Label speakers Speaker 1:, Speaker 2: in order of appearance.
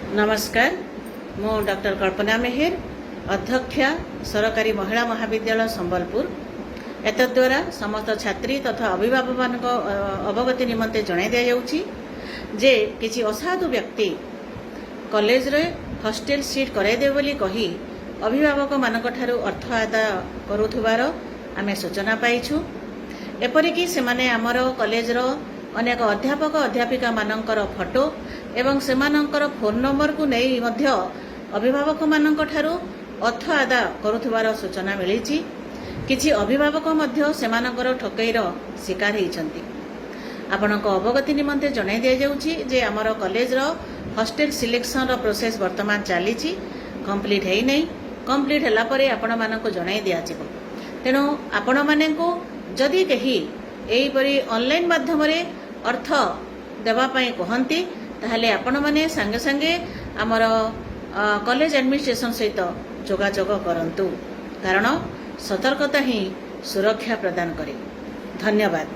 Speaker 1: नमस्कार, मु डॉक्टर कल्पना मेहेर, अध्यक्षा सरकारी महिला महाविद्यालय संबलपुर। एतद्वारा समस्त छात्री तथा अभिभावक मान अवगति निमंते जणाई दिया जाउछि जे किछि असाधु व्यक्ति कॉलेज रे हॉस्टेल सीट कराई दे बोली कही अभिभावक मानक ठारू अर्थ आदाय करुथुबार आमे सूचना पाइछु। एपरिकी सेमाने आमर कॉलेज रो अनेक अध्यापक अध्यापिका मानकर फोटो एवं सेमानंकर फोन नंबर को नहीं मध्य अभिभावक मानक ठारू अर्थ आदाय करुथुबार सूचना मिली। किछि अभिभावक मध्य सेमानंकर ठकईर शिकार होइछन्ति। आपणक अवगति निमंते जणाई दिया जाउछि जे आमर कॉलेज रो हॉस्टेल सिलेक्शन रो प्रोसेस वर्तमान चली कंप्लीट है नहीं। कंप्लीट हला परे आपण मानक जणाई दिया जिवो। तेणु आपण मानकु जदि कही एहीपरि ऑनलाइन माध्यम रे अर्थ देवा पई कहंती ताहले आपण माने संगे संगे आमर कॉलेज एडमिनिस्ट्रेशन सहित जोगाजोग करंतु, कारण सतर्कता ही सुरक्षा प्रदान करे। धन्यवाद।